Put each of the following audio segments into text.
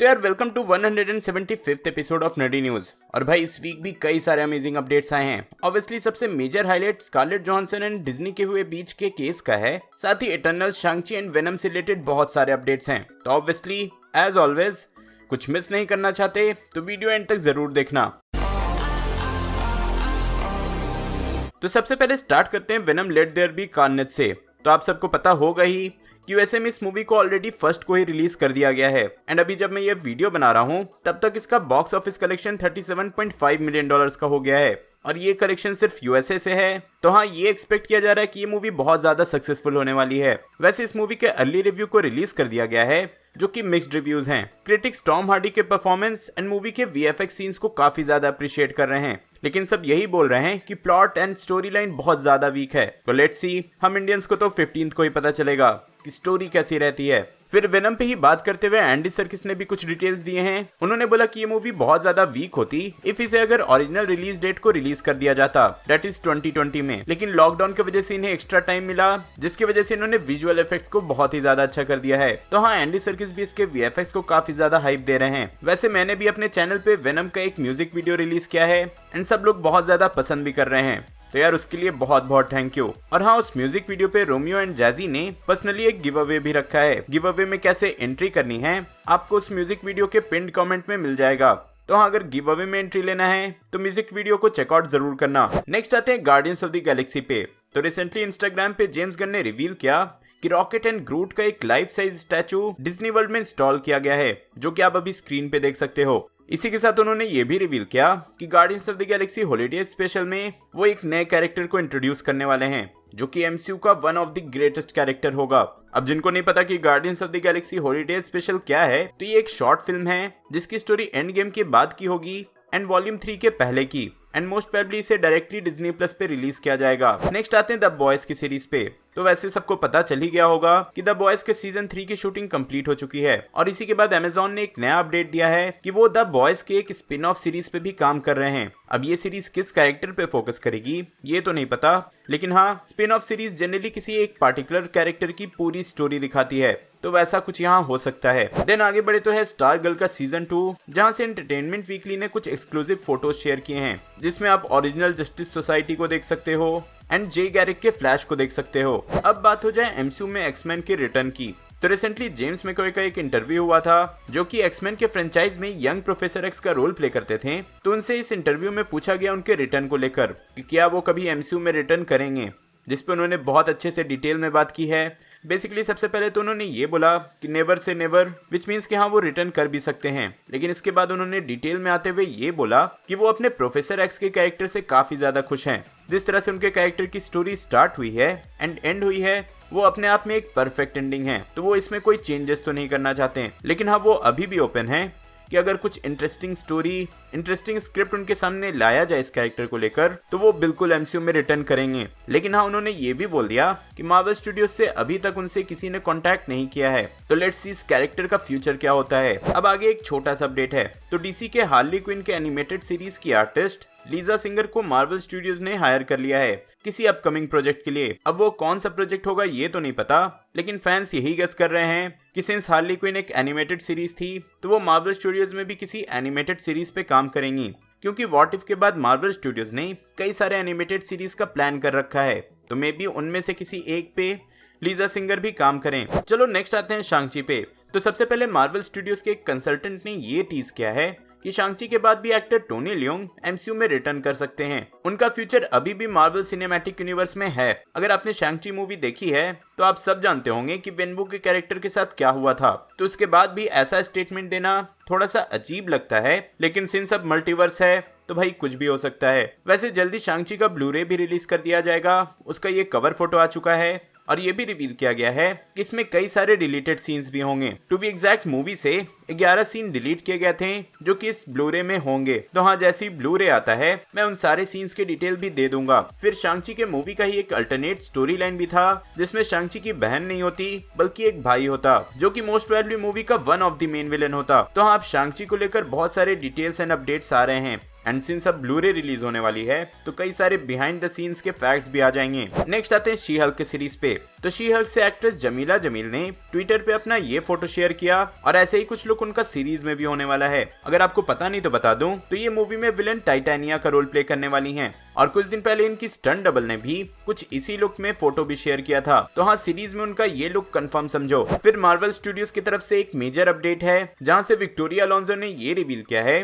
तो यार welcome to 175th episode of Nerdy News. और भाई इस वीक भी कई सारे अमेजिंग अपडेट्स आए हैं। ऑब्वियसली सबसे major highlight Scarlett Johansson and Disney के हुए बीच के केस का है, साथ ही इटर्नल्स, शांग-ची एंड वेनम से रिलेटेड बहुत सारे अपडेट्स हैं। तो ऑब्वियसली एज ऑलवेज कुछ मिस नहीं करना चाहते तो वीडियो एंड तक जरूर देखना। तो सबसे पहले स्टार्ट करते हैं Venom let there be Carnage से। तो आप सबको पता होगा ही कि वैसे में इस मूवी को ऑलरेडी फर्स्ट को ही रिलीज कर दिया गया है एंड अभी जब मैं ये वीडियो बना रहा हूँ तब तक इसका बॉक्स ऑफिस कलेक्शन $37.5 मिलियन का हो गया है और ये कलेक्शन सिर्फ यूएसए से है। तो हाँ, ये एक्सपेक्ट किया जा रहा है कि ये मूवी बहुत ज्यादा सक्सेसफुल होने वाली है। वैसे इस मूवी के अर्ली रिव्यू को रिलीज कर दिया गया है जो कि मिक्स्ड रिव्यूज हैं। क्रिटिक्स टॉम हार्डी के परफॉर्मेंस एंड मूवी के वीएफएक्स सीन्स को काफी ज्यादा अप्रिशिएट कर रहे हैं, लेकिन सब यही बोल रहे हैं कि प्लॉट एंड स्टोरी लाइन बहुत ज्यादा वीक है। तो लेट्स सी, हम इंडियंस को तो 15th को ही पता चलेगा कि स्टोरी कैसी रहती है। फिर वेनम पे ही बात करते हुए एंडी सर्किस ने भी कुछ डिटेल्स दिए हैं। उन्होंने बोला कि ये मूवी बहुत ज्यादा वीक होती इफ इसे अगर ओरिजिनल रिलीज डेट को रिलीज कर दिया जाता, दैट इज 2020 में, लेकिन लॉकडाउन की वजह से इन्हें एक्स्ट्रा टाइम मिला जिसकी वजह से इन्होंने विजुअल इफेक्ट्स को बहुत ही ज्यादा अच्छा कर दिया है। तो हाँ, एंडी सर्किस भी इसके वीएफएक्स को काफी ज्यादा हाइप दे रहे हैं। वैसे मैंने भी अपने चैनल पे वेनम का एक म्यूजिक वीडियो रिलीज किया है एंड सब लोग बहुत ज्यादा पसंद भी कर रहे हैं, तो यार उसके लिए बहुत बहुत थैंक यू। और हाँ, उस म्यूजिक वीडियो पे रोमियो एंड जैजी ने पर्सनली एक गिव अवे भी रखा है। गिव अवे में कैसे एंट्री करनी है आपको उस म्यूजिक वीडियो के पिन्ड कमेंट में मिल जाएगा। तो हाँ, अगर गिव अवे में एंट्री लेना है तो म्यूजिक वीडियो को चेकआउट जरूर करना। नेक्स्ट आते हैं गार्डियंस ऑफ द गैलेक्सी पे। तो रिसेंटली इंस्टाग्राम पे जेम्स गन ने रिवील किया कि रॉकेट एंड ग्रूट का एक life size statue Disney world में इंस्टॉल किया गया है, जो कि आप अभी स्क्रीन पे देख सकते हो। इसी के साथ उन्होंने ये भी रिवील किया कि guardians of the Galaxy holiday special में वो एक नए कैरेक्टर को इंट्रोड्यूस करने वाले हैं जो कि एमसीयू का one of the greatest character होगा। अब जिनको नहीं पता कि guardians of the Galaxy holiday special क्या है, तो ये एक शॉर्ट फिल्म है जिसकी स्टोरी एंड गेम के बाद की होगी एंड वॉल्यूम 3 के पहले की एंड मोस्ट प्रोबेबली इसे डायरेक्टली डिज्नी प्लस पे रिलीज किया जाएगा। नेक्स्ट आते हैं द बॉयज की सीरीज पे। तो वैसे सबको पता चल ही गया होगा कि द बॉयज के सीजन 3 की शूटिंग कंप्लीट हो चुकी है और इसी के बाद अमेजॉन ने एक नया अपडेट दिया है कि वो द बॉयज के एक स्पिन ऑफ सीरीज पे भी काम कर रहे हैं। अब ये सीरीज किस कैरेक्टर पे फोकस करेगी ये तो नहीं पता, लेकिन हाँ, स्पिन ऑफ सीरीज जनरली किसी एक पार्टिकुलर कैरेक्टर की पूरी स्टोरी दिखाती है, तो वैसा कुछ यहाँ हो सकता है। देन आगे बढ़े तो है स्टार गर्ल का सीजन 2, जहाँ से एंटरटेनमेंट वीकली ने कुछ एक्सक्लूसिव फोटोज शेयर किए हैं जिसमें आप ओरिजिनल जस्टिस सोसाइटी को देख सकते हो एंड जे गैरिक के फ्लैश को देख सकते हो। अब बात हो जाए एमसीयू में एक्समैन के रिटर्न की। तो रिसेंटली जेम्स मैकॉय का एक इंटरव्यू हुआ था जो कि एक्समैन के फ्रेंचाइज में यंग प्रोफेसर एक्स का रोल प्ले करते थे। तो उनसे इस इंटरव्यू में पूछा गया उनके रिटर्न को लेकर कि क्या वो कभी एमसीयू में रिटर्न करेंगे, जिस पे उन्होंने बहुत अच्छे से डिटेल में बात की है। बेसिकली सबसे पहले तो उन्होंने ये बोला कि never say never, which means कि हाँ वो रिटर्न कर भी सकते हैं, लेकिन इसके बाद उन्होंने डिटेल में आते हुए ये बोला कि वो अपने प्रोफेसर एक्स के कैरेक्टर से काफी ज्यादा खुश हैं। जिस तरह से उनके कैरेक्टर की स्टोरी स्टार्ट हुई है एंड एंड हुई है वो अपने आप में एक परफेक्ट एंडिंग है, तो वो इसमें कोई चेंजेस तो नहीं करना चाहते हैं। लेकिन हाँ, वो अभी भी ओपन है कि अगर कुछ इंटरेस्टिंग स्टोरी, इंटरेस्टिंग स्क्रिप्ट उनके सामने लाया जाए इस कैरेक्टर को लेकर तो वो बिल्कुल एमसीयू में रिटर्न करेंगे। लेकिन हाँ, उन्होंने ये भी बोल दिया कि मार्वल स्टूडियोज से अभी तक उनसे किसी ने कांटेक्ट नहीं किया है, तो लेट्स सी इस कैरेक्टर का फ्यूचर क्या होता है। अब आगे एक छोटा सा अपडेट है। तो डीसी के हार्ली क्विन के एनिमेटेड सीरीज की आर्टिस्ट लीजा सिंगर को मार्वल स्टूडियोज ने हायर कर लिया है किसी अपकमिंग प्रोजेक्ट के लिए। अब वो कौन सा प्रोजेक्ट होगा ये तो नहीं पता, लेकिन फैंस यही गेस कर रहे हैं कि सिंस हार्ली क्विन एक एनिमेटेड सीरीज थी तो वो मार्वल स्टूडियोज में भी किसी एनिमेटेड सीरीज पे काम करेंगी, क्योंकि व्हाट इफ के बाद मार्वल स्टूडियोज ने कई सारे एनिमेटेड सीरीज का प्लान कर रखा है, तो मे बी उनमें से किसी एक पे लीजा सिंगर भी काम करें। चलो नेक्स्ट आते हैं शांग-ची पे। तो सबसे पहले मार्वल स्टूडियोज के एक कंसल्टेंट ने ये टीज किया है कि शांग-ची के बाद भी एक्टर टोनी लियोंग एमसीयू में रिटर्न कर सकते हैं। उनका फ्यूचर अभी भी मार्वल सिनेमैटिक यूनिवर्स में है। अगर आपने शांग-ची मूवी देखी है तो आप सब जानते होंगे कि वेनबू के कैरेक्टर के साथ क्या हुआ था, तो उसके बाद भी ऐसा स्टेटमेंट देना थोड़ा सा अजीब लगता है, लेकिन सिंस अब मल्टीवर्स है तो भाई कुछ भी हो सकता है। वैसे जल्दी शांग-ची का ब्लू-रे भी रिलीज कर दिया जाएगा, उसका ये कवर फोटो आ चुका है और ये भी रिवील किया गया है कि इसमें कई सारे डिलीटेड सीन्स भी होंगे। टू बी एग्जैक्ट मूवी से 11 सीन डिलीट किए गए थे जो कि इस ब्लू-रे में होंगे। तो हाँ, जैसे ही ब्लू-रे आता है मैं उन सारे सीन्स के डिटेल भी दे दूंगा। फिर शांग-ची के मूवी का ही एक अल्टरनेट स्टोरी लाइन भी था जिसमें शांग-ची की बहन नहीं होती बल्कि एक भाई होता, जो कि मोस्ट प्रोबेबली मूवी का one of the main villain होता। तो हाँ, अब शांग-ची को लेकर बहुत सारे डिटेल्स एंड अपडेट्स आ रहे हैं एंड सिंस अब ब्लूरे रिलीज होने वाली है तो कई सारे बिहाइंड द सीन्स के फैक्ट्स भी आ जाएंगे। नेक्स्ट आते हैं शी हल्क के सीरीज पे। तो शी हल्क से एक्ट्रेस जमीला जमील ने ट्विटर पे अपना ये फोटो शेयर किया और ऐसे ही कुछ लुक उनका सीरीज में भी होने वाला है। अगर आपको पता नहीं तो बता दूं तो ये मूवी में विलन टाइटेनिया का रोल प्ले करने वाली हैं और कुछ दिन पहले इनकी स्टंट डबल ने भी कुछ इसी लुक में फोटो भी शेयर किया था। तो हाँ, सीरीज में उनका ये लुक कंफर्म समझो। फिर मार्वल स्टूडियोज की तरफ से एक मेजर अपडेट है जहां से विक्टोरिया अलोंसो ने ये रिवील किया है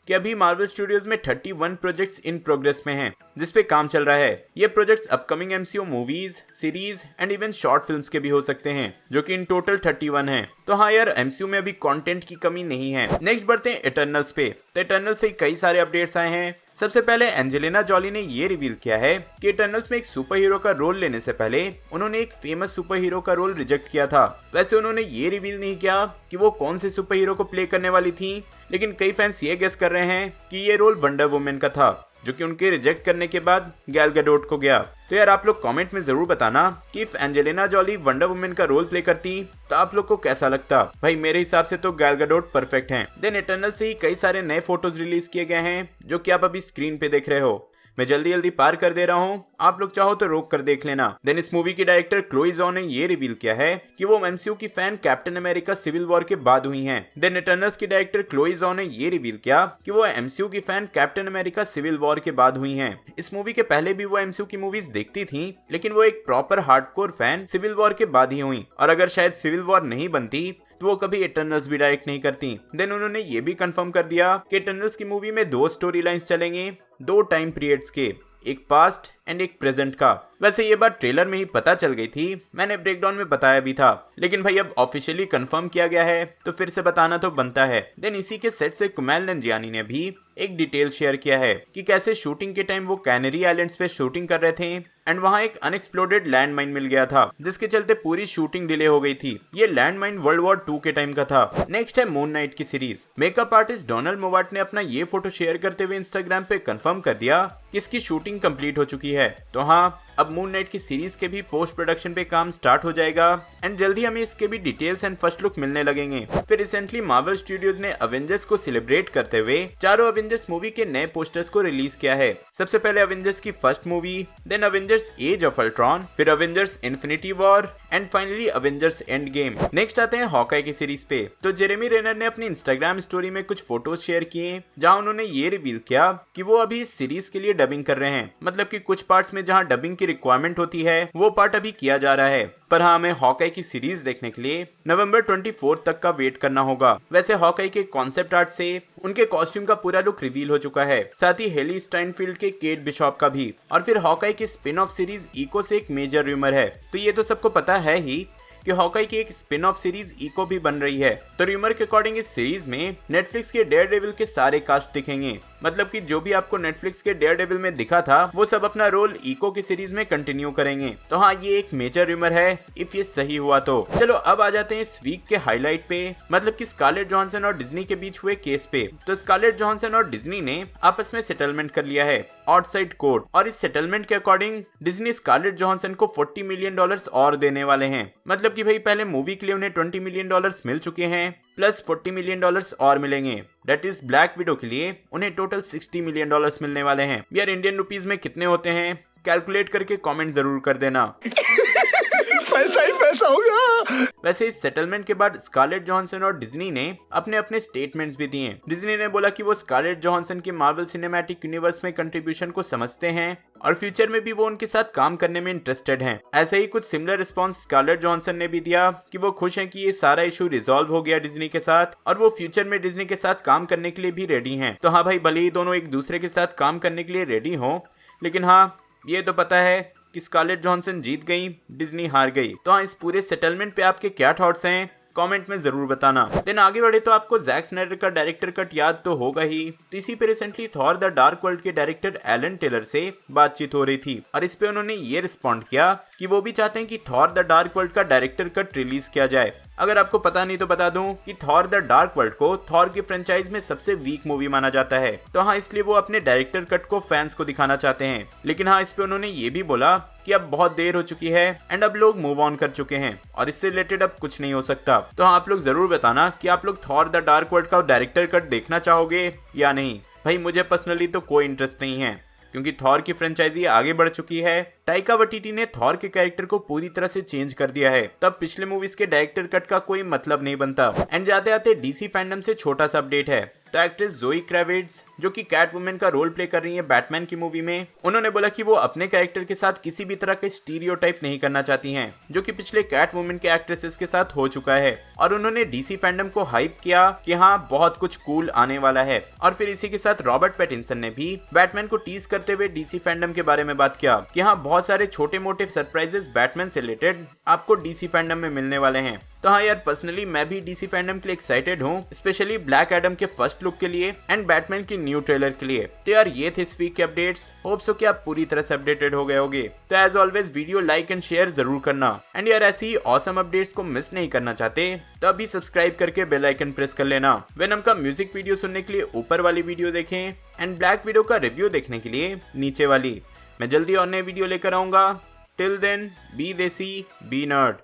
कि अभी मार्वल स्टूडियोज में 31 प्रोजेक्ट्स इन प्रोग्रेस में हैं जिसपे काम चल रहा है। ये projects upcoming MCU movies, series and even short films के भी हो सकते हैं जो कि इन टोटल 31 हैं। तो हाँ यार, एमसीयू में अभी कंटेंट की कमी नहीं है। नेक्स्ट बढ़ते हैं इटर्नल्स पे। तो इटर्नल्स से कई सारे अपडेट्स आए हैं। सबसे पहले एंजेलिना जॉली ने ये रिवील किया है कि इटर्नल्स में एक सुपर हीरो का रोल लेने से पहले उन्होंने एक फेमस सुपर हीरो का रोल रिजेक्ट किया था। वैसे उन्होंने ये रिवील नहीं किया कि वो कौन से सुपर हीरो को प्ले करने वाली थी, लेकिन कई फैंस ये गेस कर रहे हैं कि ये रोल वंडर वुमन का था जो कि उनके रिजेक्ट करने के बाद गैल गैडोट को गया। तो यार आप लोग कमेंट में जरूर बताना कि if Angelina Jolie wonder woman का रोल प्ले करती तो आप लोग को कैसा लगता। भाई मेरे हिसाब से तो गैल गैडोट परफेक्ट हैं। देन इटर्नल से ही कई सारे नए फोटोज रिलीज किए गए हैं जो कि आप अभी स्क्रीन पे देख रहे हो। मैं जल्दी जल्दी पार कर दे रहा हूँ, आप लोग चाहो तो रोक कर देख लेना। देन इस मूवी की डायरेक्टर क्लोई जॉ ने ये रिवील किया है कि वो एमसीयू की fan Captain America Civil War के बाद हुई हैं। देन इटर्नल्स की डायरेक्टर क्लोई जॉ ने ये रिवील किया कि वो एमसीयू की fan Captain America Civil War के बाद हुई हैं। इस मूवी के पहले भी वो एमसीयू की मूवीज देखती थी, लेकिन वो एक proper hardcore fan Civil War के बाद ही हुई और अगर शायद सिविल वॉर नहीं बनती तो वो कभी इटर्नल्स भी डायरेक्ट नहीं करती। देन उन्होंने ये भी कंफर्म कर दिया कि इटर्नल्स की मूवी में 2 स्टोरी लाइंस चलेंगे, 2 टाइम पीरियड्स के, एक पास्ट एंड एक प्रेजेंट का। वैसे ये बात ट्रेलर में ही पता चल गई थी, मैंने ब्रेकडाउन में बताया भी था, लेकिन भाई अब ऑफिशियली कंफर्म किया गया है तो फिर से बताना तो बनता है। देन इसी के सेट से कुमार नंजियानी ने भी एक डिटेल शेयर किया है कि कैसे शूटिंग के टाइम वो कैनरी आइलैंड्स पे शूटिंग कर रहे थे एंड वहां एक अनएक्सप्लोडेड लैंडमाइन मिल गया था जिसके चलते पूरी शूटिंग डिले हो गई थी। ये लैंडमाइन वर्ल्ड वॉर 2 के टाइम का था। नेक्स्ट है मून नाइट की सीरीज। मेकअप आर्टिस्ट डोनाल्ड मोवाट ने अपना ये फोटो शेयर करते हुए इंस्टाग्राम पे कंफर्म कर दिया कि इसकी शूटिंग कंप्लीट हो चुकी है। तो हाँ, अब मून नाइट की सीरीज के भी पोस्ट प्रोडक्शन पे काम स्टार्ट हो जाएगा एंड जल्दी हमें इसके भी डिटेल्स एंड फर्स्ट लुक मिलने लगेंगे। फिर रिसेंटली मार्वल स्टूडियोज ने अवेंजर्स को सेलिब्रेट करते हुए चारों अवेंजर्स मूवी के नए पोस्टर्स को रिलीज किया है। सबसे पहले अवेंजर्स की first movie, then Avengers age of Ultron, फिर Avengers infinity war and finally Avengers endgame. Next आते हैं हॉकाई की सीरीज पे। तो जेरेमी रेनर ने अपनी इंस्टाग्राम स्टोरी में कुछ फोटोज शेयर किए जहां उन्होंने ये रिवील किया कि वो अभी इस सीरीज के लिए डबिंग कर रहे हैं। मतलब कि कुछ पार्ट्स में जहां डबिंग की रिक्वायरमेंट होती है वो पार्ट अभी किया जा रहा है। पर हाँ, हमें हॉकाई की सीरीज देखने के लिए नवंबर 24 तक का वेट करना होगा। वैसे हॉकाई के कॉन्सेप्ट आर्ट से उनके कॉस्ट्यूम का पूरा लुक रिवील हो चुका है, साथ ही हेली स्टाइनफील्ड के केट बिशॉप का भी। और फिर हॉकाई की स्पिन ऑफ सीरीज इको से एक मेजर रूमर है। तो ये तो सबको पता है ही कि हॉकाई की एक स्पिन ऑफ सीरीज इको भी बन रही है। तो रूमर के अकॉर्डिंग इस सीरीज में नेटफ्लिक्स के डेयरडेविल के सारे कास्ट दिखेंगे। मतलब कि जो भी आपको नेटफ्लिक्स के डेयरडेविल में दिखा था वो सब अपना रोल इको की सीरीज में कंटिन्यू करेंगे। तो हाँ, ये एक मेजर रूमर है इफ ये सही हुआ तो। चलो अब आ जाते हैं इस वीक के हाईलाइट पे, मतलब कि स्कारलेट जॉनसन और डिज्नी के बीच हुए केस पे। तो स्कारलेट जॉनसन और डिज्नी ने आपस में सेटलमेंट कर लिया है, आउटसाइड कोर्ट, और इस सेटलमेंट के अकॉर्डिंग डिज्नी स्कारलेट जॉनसन को $40 मिलियन और देने वाले हैं। मतलब कि भाई पहले मूवी के लिए उन्हें $20 मिलियन मिल चुके हैं, प्लस $40 मिलियन और मिलेंगे। दैट इज ब्लैक विडो के लिए उन्हें टोटल $60 मिलियन मिलने वाले हैं। यार इंडियन रुपीज में कितने होते हैं कैलकुलेट करके कमेंट जरूर कर देना। पैसा ही पैसा होगा। वैसे इस सेटलमेंट के बाद स्कारलेट जॉनसन और डिज्नी ने अपने अपने स्टेटमेंट्स भी दिए। डिज्नी ने बोला कि वो स्कारलेट जॉनसन के मार्वल सिनेमैटिक यूनिवर्स में कंट्रीब्यूशन को समझते हैं और फ्यूचर में भी वो उनके साथ काम करने में इंटरेस्टेड हैं। ऐसे ही कुछ सिमिलर रिस्पॉन्स स्कारलेट जॉनसन ने भी दिया कि वो खुश हैं कि ये सारा इशू रिजॉल्व हो गया डिज्नी के साथ और वो फ्यूचर में डिज्नी के साथ काम करने के लिए भी रेडी हैं। तो हाँ भाई, भले ही दोनों एक दूसरे के साथ काम करने के लिए रेडी हों, लेकिन हाँ ये तो पता है कि स्कारलेट जॉनसन जीत गई, डिज्नी हार गई। तो हाँ, इस पूरे सेटलमेंट पे आपके क्या थॉट्स हैं कमेंट में जरूर बताना। देन आगे बढ़े तो आपको जैक स्नाइडर का डायरेक्टर कट याद तो होगा ही। तो इसी पे recently Thor the dark world के डायरेक्टर एलन टेलर से बातचीत हो रही थी और इस पे उन्होंने ये रिस्पॉन्ड किया कि वो भी चाहते हैं कि थॉर द डार्क वर्ल्ड का डायरेक्टर कट रिलीज किया जाए। अगर आपको पता नहीं तो बता दूं कि थॉर द डार्क वर्ल्ड को थॉर की फ्रेंचाइज में सबसे वीक मूवी माना जाता है। तो हाँ, इसलिए वो अपने डायरेक्टर कट को फैंस को दिखाना चाहते हैं। लेकिन हाँ, इस पे उन्होंने ये भी बोला कि अब बहुत देर हो चुकी है एंड अब लोग मूव ऑन कर चुके हैं और इससे रिलेटेड अब कुछ नहीं हो सकता। तो हाँ, आप लोग जरूर बताना कि आप लोग थॉर द डार्क वर्ल्ड का डायरेक्टर कट देखना चाहोगे या नहीं। भाई मुझे पर्सनली तो कोई इंटरेस्ट नहीं है, क्योंकि थॉर की फ्रेंचाइजी आगे बढ़ चुकी है। टाइका वाइटिटी ने थॉर के कैरेक्टर को पूरी तरह से चेंज कर दिया है, तब पिछले मूवीज के डायरेक्टर कट का कोई मतलब नहीं बनता। एंड जाते आते डीसी फैंडम से छोटा सा अपडेट है। तो एक्ट्रेस जोई क्रेविट्ज, जो कि कैट वुमेन का रोल प्ले कर रही है बैटमैन की मूवी में, उन्होंने बोला कि वो अपने कैरेक्टर के साथ किसी भी तरह के स्टीरियोटाइप नहीं करना चाहती हैं, जो कि पिछले कैट वुमेन के एक्ट्रेसेस के साथ हो चुका है। और उन्होंने डीसी फैंडम को हाइप किया कि हाँ बहुत कुछ कूल आने वाला है। और फिर इसी के साथ रॉबर्ट पैटिंसन ने भी बैटमैन को टीज करते हुए डीसी फैंडम के बारे में बात किया कि हाँ बहुत सारे छोटे मोटे सरप्राइजेस बैटमैन से रिलेटेड आपको डीसी फैंडम में मिलने वाले हैं। तो हाँ यार, पर्सनली मैं भी डीसी फैंडम के लिए एक्साइटेड हूँ, स्पेशली ब्लैक एडम के फर्स्ट लुक के लिए एंड बैटमैन की न्यू ट्रेलर के लिए। तो यार ये थे इस वीक के अपडेट्स। होप सो कि आप पूरी तरह से अपडेटेड हो गए होगे। तो as always video like and share जरूर करना। एंड यार ऐसी ही ऑसम अपडेट्स को मिस नहीं करना चाहते तो अभी सब्सक्राइब करके बेल आइकन प्रेस कर लेना। वेनम का म्यूजिक वीडियो सुनने के लिए ऊपर वाली वीडियो देखें एंड ब्लैक वीडियो का रिव्यू देखने के लिए नीचे वाली। मैं जल्दी और नए वीडियो लेकर आऊंगा। टिल देन बी देसी बी नर्ड।